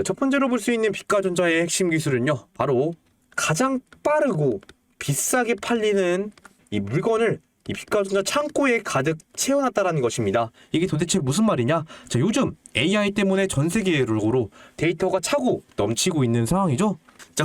첫 번째로 볼 수 있는 빛과전자의 핵심 기술은요, 바로 가장 빠르고 비싸게 팔리는 이 물건을 이 빛과전자 창고에 가득 채워놨다는 것입니다. 이게 도대체 무슨 말이냐? 요즘 AI 때문에 전 세계적으로 데이터가 차고 넘치고 있는 상황이죠.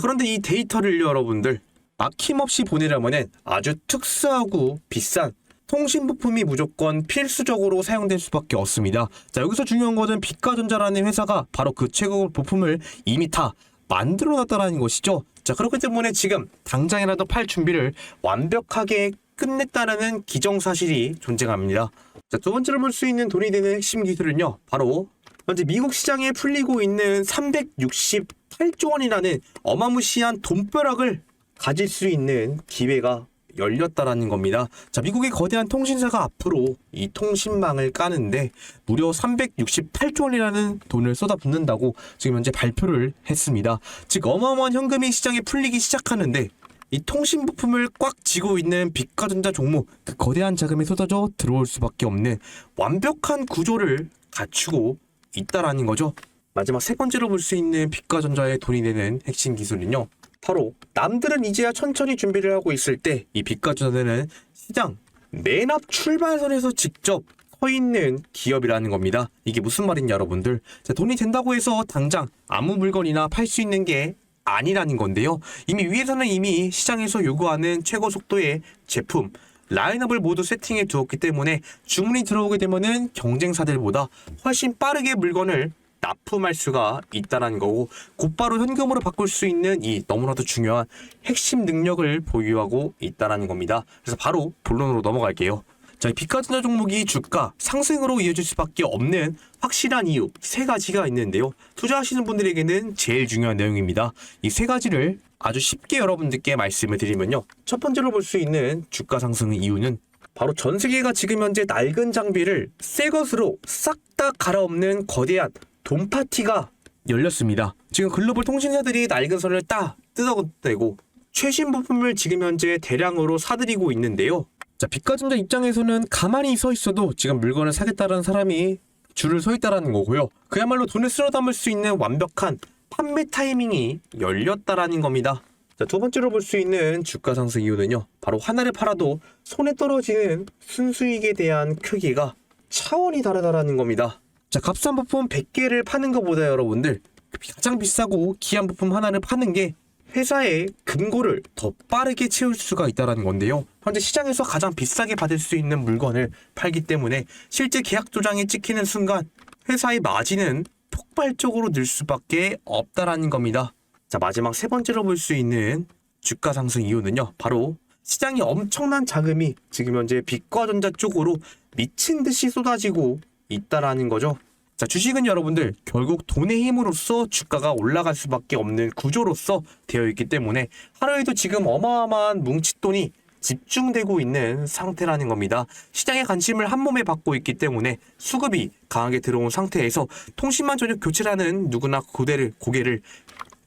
그런데 이 데이터를 여러분들 아낌없이 보내려면 아주 특수하고 비싼 통신 부품이 무조건 필수적으로 사용될 수밖에 없습니다. 자, 여기서 중요한 것은 빛가전자라는 회사가 바로 그 최고급 부품을 이미 다 만들어 놨다라는 것이죠. 자, 그렇기 때문에 지금 당장이라도 팔 준비를 완벽하게 끝냈다라는 기정사실이 존재합니다. 자, 두 번째로 볼 수 있는 돈이 되는 핵심 기술은요, 바로 현재 미국 시장에 풀리고 있는 368조 원이라는 어마무시한 돈벼락을 가질 수 있는 기회가 열렸다라는 겁니다. 자, 미국의 거대한 통신사가 앞으로 이 통신망을 까는데 무려 368조 원이라는 돈을 쏟아붓는다고 지금 현재 발표를 했습니다. 즉 어마어마한 현금이 시장에 풀리기 시작하는데 이 통신 부품을 꽉 쥐고 있는 빛가전자 종목, 그 거대한 자금이 쏟아져 들어올 수밖에 없는 완벽한 구조를 갖추고 있다라는 거죠. 마지막 세 번째로 볼 수 있는 빛가전자의 돈이 되는 핵심 기술은요, 바로 남들은 이제야 천천히 준비를 하고 있을 때 이 빛가전자는 시장 맨 앞 출발선에서 직접 서 있는 기업이라는 겁니다. 이게 무슨 말이냐 여러분들. 자, 돈이 된다고 해서 당장 아무 물건이나 팔 수 있는 게 아니라는 건데요. 이미 위에서는 이미 시장에서 요구하는 최고 속도의 제품 라인업을 모두 세팅해 두었기 때문에 주문이 들어오게 되면은 경쟁사들보다 훨씬 빠르게 물건을 납품할 수가 있다는 거고, 곧바로 현금으로 바꿀 수 있는 이 너무나도 중요한 핵심 능력을 보유하고 있다는 겁니다. 그래서 바로 본론으로 넘어갈게요. 자, 이 빛가전자 종목이 주가 상승으로 이어질 수밖에 없는 확실한 이유 세 가지가 있는데요. 투자하시는 분들에게는 제일 중요한 내용입니다. 이 세 가지를 아주 쉽게 여러분들께 말씀을 드리면요. 첫 번째로 볼 수 있는 주가 상승의 이유는 바로 전 세계가 지금 현재 낡은 장비를 새 것으로 싹 다 갈아엎는 거대한 돈 파티가 열렸습니다. 지금 글로벌 통신사들이 낡은 선을 딱 뜯어내고 최신 부품을 지금 현재 대량으로 사들이고 있는데요. 자, 빛가전자 입장에서는 가만히 서 있어도 지금 물건을 사겠다는 사람이 줄을 서 있다라는 거고요. 그야말로 돈을 쓸어 담을 수 있는 완벽한 판매 타이밍이 열렸다라는 겁니다. 자, 두 번째로 볼 수 있는 주가 상승 이유는요, 바로 하나를 팔아도 손에 떨어지는 순수익에 대한 크기가 차원이 다르다라는 겁니다. 자, 값싼 부품 100개를 파는 것보다 여러분들 가장 비싸고 귀한 부품 하나를 파는 게 회사의 금고를 더 빠르게 채울 수가 있다는 건데요. 현재 시장에서 가장 비싸게 받을 수 있는 물건을 팔기 때문에 실제 계약 도장이 찍히는 순간 회사의 마진은 폭발적으로 늘 수밖에 없다라는 겁니다. 자, 마지막 세 번째로 볼 수 있는 주가 상승 이유는요, 바로 시장에 엄청난 자금이 지금 현재 빛과전자 쪽으로 미친 듯이 쏟아지고 있다라는 거죠. 자, 주식은 여러분들 결국 돈의 힘으로써 주가가 올라갈 수밖에 없는 구조로서 되어 있기 때문에 하루에도 지금 어마어마한 뭉칫돈이 집중되고 있는 상태라는 겁니다. 시장의 관심을 한 몸에 받고 있기 때문에 수급이 강하게 들어온 상태에서 통신만 전력 교체라는 누구나 고개를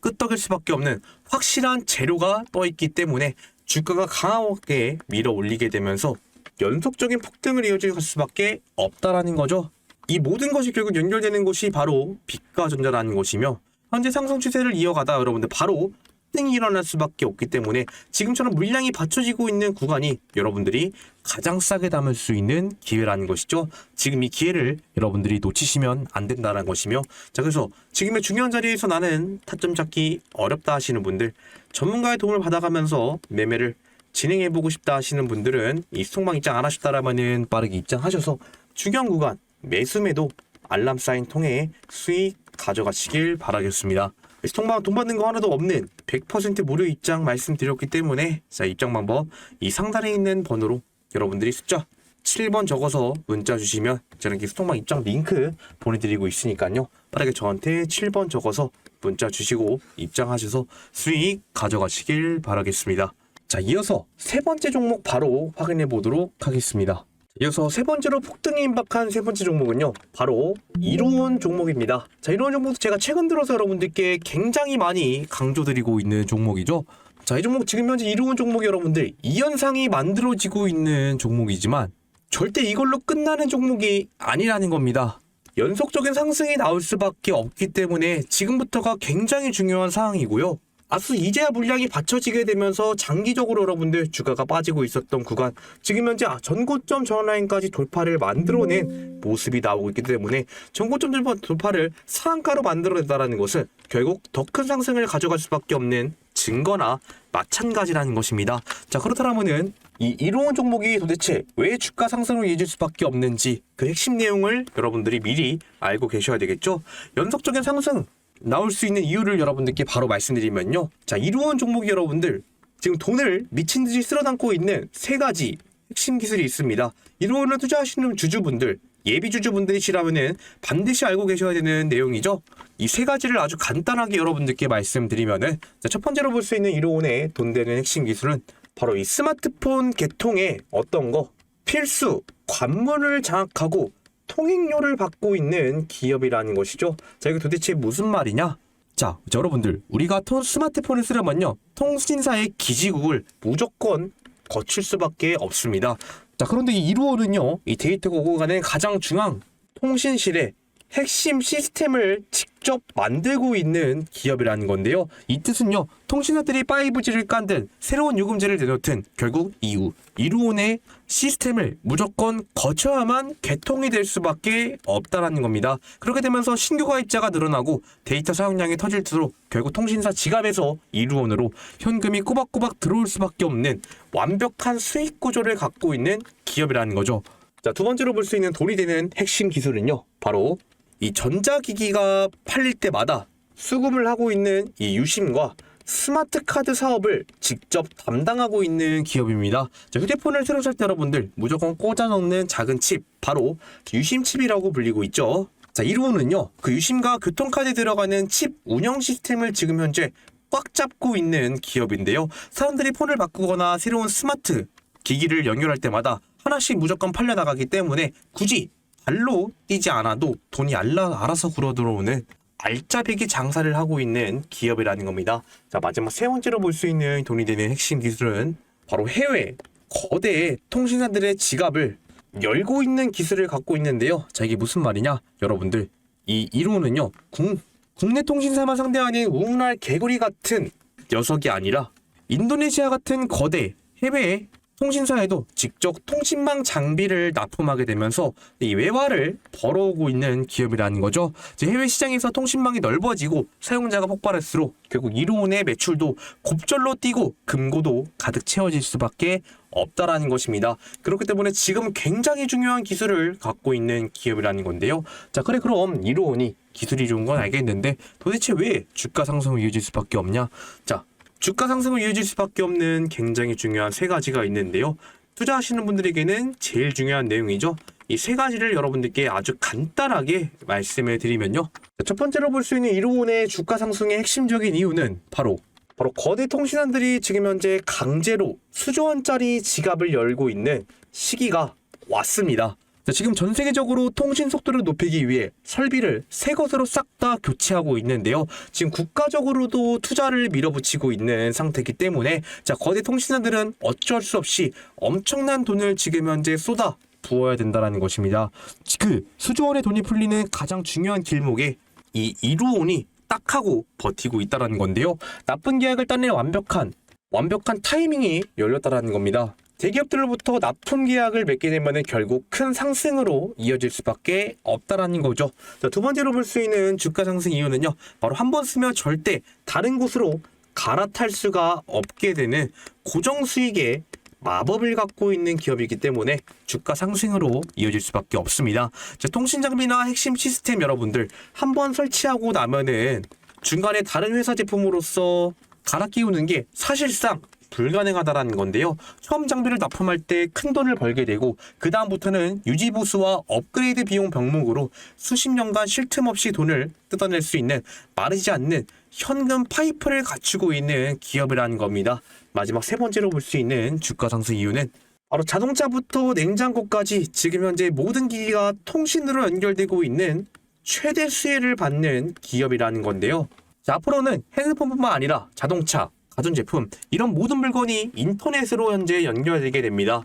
끄덕일 수밖에 없는 확실한 재료가 떠 있기 때문에 주가가 강하게 밀어 올리게 되면서 연속적인 폭등을 이어질 수밖에 없다라는 거죠. 이 모든 것이 결국 연결되는 곳이 바로 빛과전자라는 것이며, 현재 상승 추세를 이어가다 여러분들 바로 폭등이 일어날 수밖에 없기 때문에 지금처럼 물량이 받쳐지고 있는 구간이 여러분들이 가장 싸게 담을 수 있는 기회라는 것이죠. 지금 이 기회를 여러분들이 놓치시면 안 된다는 것이며, 자, 그래서 지금의 중요한 자리에서 나는 타점 잡기 어렵다 하시는 분들, 전문가의 도움을 받아가면서 매매를 진행해보고 싶다 하시는 분들은 이 스톡망 입장 안 하셨다라면은 빠르게 입장하셔서 중요한 구간 매수매도 알람 사인 통해 수익 가져가시길 바라겠습니다. 스톡망 돈 받는 거 하나도 없는 100% 무료 입장 말씀드렸기 때문에, 자, 입장 방법 이 상단에 있는 번호로 여러분들이 숫자 7번 적어서 문자 주시면 저는 이 스톡망 입장 링크 보내드리고 있으니까요. 빠르게 저한테 7번 적어서 문자 주시고 입장하셔서 수익 가져가시길 바라겠습니다. 자, 이어서 세 번째 종목 바로 확인해 보도록 하겠습니다. 이어서 세 번째로 폭등에 임박한 세 번째 종목은요, 바로 이로운 종목입니다. 자, 이로운 종목도 제가 최근 들어서 여러분들께 굉장히 많이 강조드리고 있는 종목이죠. 자, 이 종목 지금 현재 이로운 종목이 여러분들 2연상이 만들어지고 있는 종목이지만 절대 이걸로 끝나는 종목이 아니라는 겁니다. 연속적인 상승이 나올 수밖에 없기 때문에 지금부터가 굉장히 중요한 상황이고요. 앞서 이제야 물량이 받쳐지게 되면서 장기적으로 여러분들 주가가 빠지고 있었던 구간, 지금 현재 전고점 전라인까지 돌파를 만들어낸 모습이 나오고 있기 때문에 전고점 돌파를 상한가로 만들어낸다는 것은 결국 더 큰 상승을 가져갈 수밖에 없는 증거나 마찬가지라는 것입니다. 자, 그렇다면은 이 이로운 종목이 도대체 왜 주가 상승으로 이어질 수밖에 없는지 그 핵심 내용을 여러분들이 미리 알고 계셔야 되겠죠. 연속적인 상승 나올 수 있는 이유를 여러분들께 바로 말씀드리면요. 자, 이로운 종목이 여러분들 지금 돈을 미친 듯이 쓸어담고 있는 세 가지 핵심 기술이 있습니다. 이로운을 투자하시는 주주분들, 예비 주주분들이시라면은 반드시 알고 계셔야 되는 내용이죠. 이 세 가지를 아주 간단하게 여러분들께 말씀드리면은, 자, 첫 번째로 볼 수 있는 이로운의 돈 되는 핵심 기술은 바로 이 스마트폰 개통에 어떤 거 필수 관문을 장악하고 통행료를 받고 있는 기업이라는 것이죠. 자, 이게 도대체 무슨 말이냐? 자, 여러분들 우리가 스마트폰을 쓰려면요, 통신사의 기지국을 무조건 거칠 수밖에 없습니다. 자, 그런데 이 이루어는요, 이 데이터가 오고 가는 가장 중앙 통신실에 핵심 시스템을 직접 만들고 있는 기업이라는 건데요. 이 뜻은요, 통신사들이 5G를 깐든 새로운 요금제를 내놓든 결국 이루온의 시스템을 무조건 거쳐야만 개통이 될 수밖에 없다라는 겁니다. 그렇게 되면서 신규 가입자가 늘어나고 데이터 사용량이 터질수록 결국 통신사 지갑에서 이루온으로 현금이 꼬박꼬박 들어올 수밖에 없는 완벽한 수익 구조를 갖고 있는 기업이라는 거죠. 자, 두 번째로 볼 수 있는 돈이 되는 핵심 기술은요, 바로 이 전자기기가 팔릴 때마다 수급을 하고 있는 이 유심과 스마트 카드 사업을 직접 담당하고 있는 기업입니다. 자, 휴대폰을 새로 살 때 여러분들 무조건 꽂아 넣는 작은 칩, 바로 유심칩이라고 불리고 있죠. 자, 이루온은요, 그 유심과 교통카드에 들어가는 칩 운영 시스템을 지금 현재 꽉 잡고 있는 기업인데요. 사람들이 폰을 바꾸거나 새로운 스마트 기기를 연결할 때마다 하나씩 무조건 팔려나가기 때문에 굳이 발로 뛰지 않아도 돈이 알아서 굴어 들어오는 알짜배기 장사를 하고 있는 기업이라는 겁니다. 자, 마지막 세 번째로 볼 수 있는 돈이 되는 핵심 기술은 바로 해외 거대 통신사들의 지갑을 열고 있는 기술을 갖고 있는데요. 자, 이게 무슨 말이냐? 여러분들, 이 이론은요, 국내 통신사만 상대하는 우물알 개구리 같은 녀석이 아니라 인도네시아 같은 거대 해외 통신사에도 직접 통신망 장비를 납품하게 되면서 이 외화를 벌어오고 있는 기업이라는 거죠. 이제 해외 시장에서 통신망이 넓어지고 사용자가 폭발할수록 결국 이로운의 매출도 곱절로 뛰고 금고도 가득 채워질 수밖에 없다라는 것입니다. 그렇기 때문에 지금 굉장히 중요한 기술을 갖고 있는 기업이라는 건데요. 자, 그럼 이로운이 기술이 좋은 건 알겠는데 도대체 왜 주가 상승을 이어질 수밖에 없냐? 자, 주가 상승을 이어질 수밖에 없는 굉장히 중요한 세 가지가 있는데요. 투자하시는 분들에게는 제일 중요한 내용이죠. 이 세 가지를 여러분들께 아주 간단하게 말씀을 드리면요. 첫 번째로 볼 수 있는 이로운의 주가 상승의 핵심적인 이유는 바로 거대 통신사들이 지금 현재 강제로 수조 원짜리 지갑을 열고 있는 시기가 왔습니다. 자, 지금 전 세계적으로 통신 속도를 높이기 위해 설비를 새 것으로 싹 다 교체하고 있는데요. 지금 국가적으로도 투자를 밀어붙이고 있는 상태이기 때문에, 자, 거대 통신사들은 어쩔 수 없이 엄청난 돈을 지금 현재 쏟아 부어야 된다는 것입니다. 그 수조원의 돈이 풀리는 가장 중요한 길목에 이 이루온이 딱 하고 버티고 있다는 건데요. 나쁜 계약을 따낼 완벽한 타이밍이 열렸다는 겁니다. 대기업들로부터 납품 계약을 맺게 되면 결국 큰 상승으로 이어질 수밖에 없다라는 거죠. 자, 두 번째로 볼 수 있는 주가 상승 이유는요, 바로 한 번 쓰면 절대 다른 곳으로 갈아탈 수가 없게 되는 고정 수익의 마법을 갖고 있는 기업이기 때문에 주가 상승으로 이어질 수밖에 없습니다. 자, 통신 장비나 핵심 시스템 여러분들 한 번 설치하고 나면은 중간에 다른 회사 제품으로서 갈아 끼우는 게 사실상 불가능하다라는 건데요. 처음 장비를 납품할 때 큰 돈을 벌게 되고 그 다음부터는 유지 보수와 업그레이드 비용 병목으로 수십 년간 쉴 틈 없이 돈을 뜯어낼 수 있는 마르지 않는 현금 파이프를 갖추고 있는 기업이라는 겁니다. 마지막 세 번째로 볼 수 있는 주가 상승 이유는 바로 자동차부터 냉장고까지 지금 현재 모든 기기가 통신으로 연결되고 있는 최대 수혜를 받는 기업이라는 건데요. 자, 앞으로는 핸드폰뿐만 아니라 자동차, 가전제품, 이런 모든 물건이 인터넷으로 현재 연결되게 됩니다.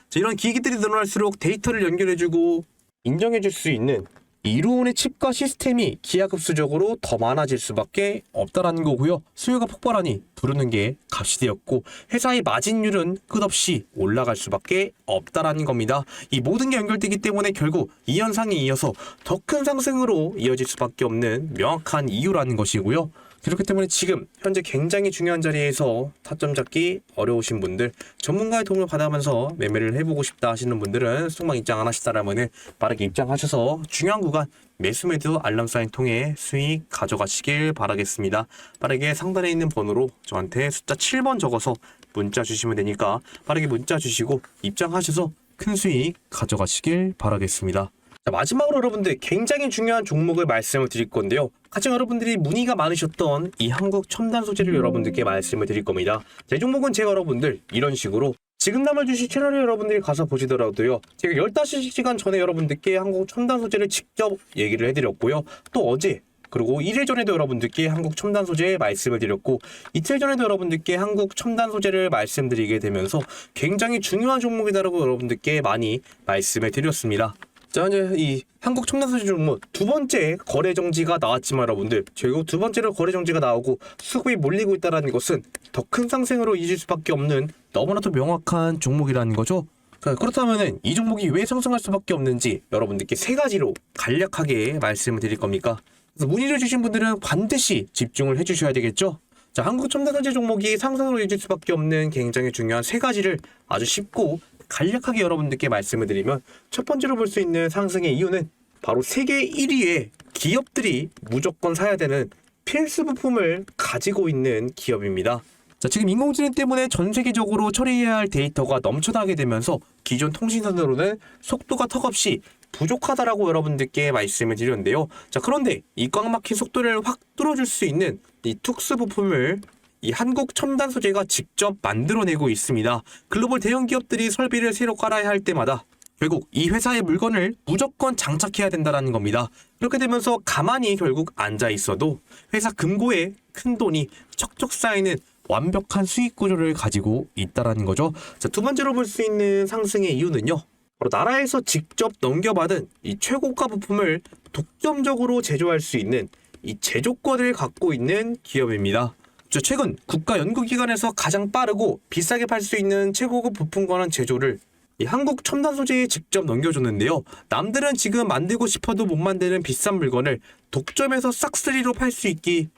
자, 이런 기기들이 늘어날수록 데이터를 연결해주고 인정해줄 수 있는 이로운의 칩과 시스템이 기하급수적으로 더 많아질 수밖에 없다라는 거고요. 수요가 폭발하니 부르는 게 값이 되었고 회사의 마진율은 끝없이 올라갈 수밖에 없다라는 겁니다. 이 모든 게 연결되기 때문에 결국 이 현상에 이어서 더 큰 상승으로 이어질 수밖에 없는 명확한 이유라는 것이고요. 그렇기 때문에 지금 현재 굉장히 중요한 자리에서 타점 잡기 어려우신 분들, 전문가의 도움을 받아가면서 매매를 해보고 싶다 하시는 분들은 속막 입장 안 하시다라면은 빠르게 입장하셔서 중요한 구간 매수 매도 알람 사인 통해 수익 가져가시길 바라겠습니다. 빠르게 상단에 있는 번호로 저한테 숫자 7번 적어서 문자 주시면 되니까 빠르게 문자 주시고 입장하셔서 큰 수익 가져가시길 바라겠습니다. 자, 마지막으로 여러분들 굉장히 중요한 종목을 말씀을 드릴 건데요. 가장 여러분들이 문의가 많으셨던 이 한국 첨단 소재를 여러분들께 말씀을 드릴 겁니다. 제 종목은 제가 여러분들 이런 식으로 지금 남을 주식 채널에 여러분들이 가서 보시더라도요. 제가 15시간 전에 여러분들께 한국 첨단 소재를 직접 얘기를 해드렸고요. 또 어제 그리고 1일 전에도 여러분들께 한국 첨단 소재 말씀을 드렸고 이틀 전에도 여러분들께 한국 첨단 소재를 말씀드리게 되면서 굉장히 중요한 종목이다라고 여러분들께 많이 말씀을 드렸습니다. 자, 이제 이 한국 첨단 소재 종목 두 번째 거래 정지가 나왔지만 여러분들 결국 두 번째로 거래 정지가 나오고 수급이 몰리고 있다는 것은 더 큰 상승으로 이어질 수밖에 없는 너무나도 명확한 종목이라는 거죠. 자, 그렇다면은 이 종목이 왜 상승할 수밖에 없는지 여러분들께 세 가지로 간략하게 말씀을 드릴 겁니까? 그래서 문의를 주신 분들은 반드시 집중을 해주셔야 되겠죠. 자, 한국 첨단 소재 종목이 상승으로 이어질 수밖에 없는 굉장히 중요한 세 가지를 아주 쉽고 간략하게 여러분들께 말씀을 드리면 첫 번째로 볼 수 있는 상승의 이유는 바로 세계 1위의 기업들이 무조건 사야 되는 필수 부품을 가지고 있는 기업입니다. 자, 지금 인공지능 때문에 전 세계적으로 처리해야 할 데이터가 넘쳐나게 되면서 기존 통신선으로는 속도가 턱없이 부족하다라고 여러분들께 말씀을 드렸는데요. 자, 그런데 이 꽉 막힌 속도를 확 뚫어줄 수 있는 이 특수 부품을 이 한국 첨단 소재가 직접 만들어내고 있습니다. 글로벌 대형 기업들이 설비를 새로 깔아야 할 때마다 결국 이 회사의 물건을 무조건 장착해야 된다는 겁니다. 그렇게 되면서 가만히 결국 앉아 있어도 회사 금고에 큰 돈이 척척 쌓이는 완벽한 수익 구조를 가지고 있다는 거죠. 자, 두 번째로 볼 수 있는 상승의 이유는요. 바로 나라에서 직접 넘겨받은 이 최고가 부품을 독점적으로 제조할 수 있는 이 제조권을 갖고 있는 기업입니다. 최근 국가연구기관에서 가장 빠르고 비싸게 팔 수 있는 최고급 부품 관한 제조를 이 한국 첨단 소재에 직접 넘겨줬는데요. 남들은 지금 만들고 싶어도 못 만드는 비싼 물건을 독점해서 싹쓸이로 팔 수 있기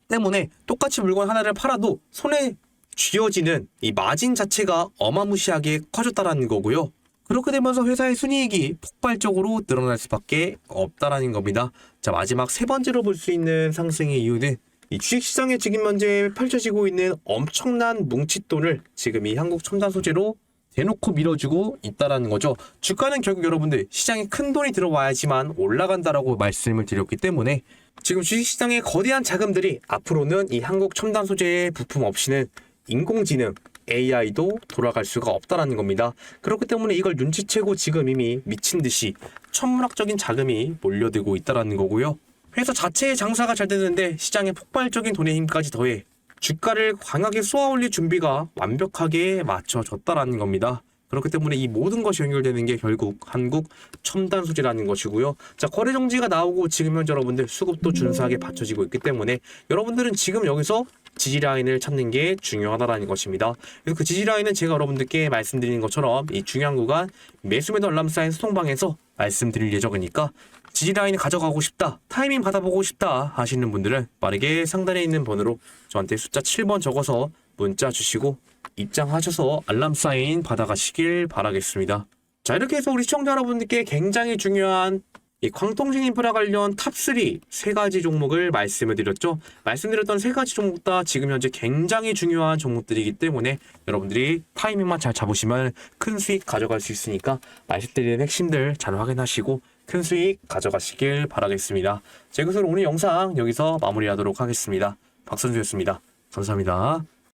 때문에 똑같이 물건 하나를 팔아도 손에 쥐어지는 이 마진 자체가 어마무시하게 커졌다라는 거고요. 그렇게 되면서 회사의 순이익이 폭발적으로 늘어날 수밖에 없다라는 겁니다. 자, 마지막 세 번째로 볼 수 있는 상승의 이유는 이 주식시장에 지금 현재 펼쳐지고 있는 엄청난 뭉칫돈을 지금 이 한국 첨단 소재로 대놓고 밀어주고 있다라는 거죠. 주가는 결국 여러분들 시장에 큰 돈이 들어와야지만 올라간다라고 말씀을 드렸기 때문에 지금 주식시장에 거대한 자금들이 앞으로는 이 한국 첨단 소재의 부품 없이는 인공지능 AI도 돌아갈 수가 없다라는 겁니다. 그렇기 때문에 이걸 눈치채고 지금 이미 미친 듯이 천문학적인 자금이 몰려들고 있다라는 거고요. 회사 자체의 장사가 잘 되는데 시장에 폭발적인 돈의 힘까지 더해 주가를 강하게 쏘아올릴 준비가 완벽하게 맞춰졌다라는 겁니다. 그렇기 때문에 이 모든 것이 연결되는 게 결국 한국 첨단 소재라는 것이고요. 자, 거래 정지가 나오고 지금 현재 여러분들 수급도 준수하게 받쳐지고 있기 때문에 여러분들은 지금 여기서 지지 라인을 찾는 게 중요하다라는 것입니다. 그래서 그 지지 라인은 제가 여러분들께 말씀드리는 것처럼 이 중요한 구간 매수 매도 알람 사인 소통방에서 말씀드릴 예정이니까 지지 라인을 가져가고 싶다, 타이밍 받아보고 싶다 하시는 분들은 빠르게 상단에 있는 번호로 저한테 숫자 7번 적어서 문자 주시고 입장하셔서 알람 사인 받아가시길 바라겠습니다. 자, 이렇게 해서 우리 시청자 여러분들께 굉장히 중요한 이 광통신 인프라 관련 탑3 세 가지 종목을 말씀을 드렸죠. 말씀드렸던 세 가지 종목 다 지금 현재 굉장히 중요한 종목들이기 때문에 여러분들이 타이밍만 잘 잡으시면 큰 수익 가져갈 수 있으니까 말씀드리는 핵심들 잘 확인하시고 큰 수익 가져가시길 바라겠습니다. 자, 이것으로 오늘 영상 여기서 마무리하도록 하겠습니다. 박선주였습니다. 감사합니다.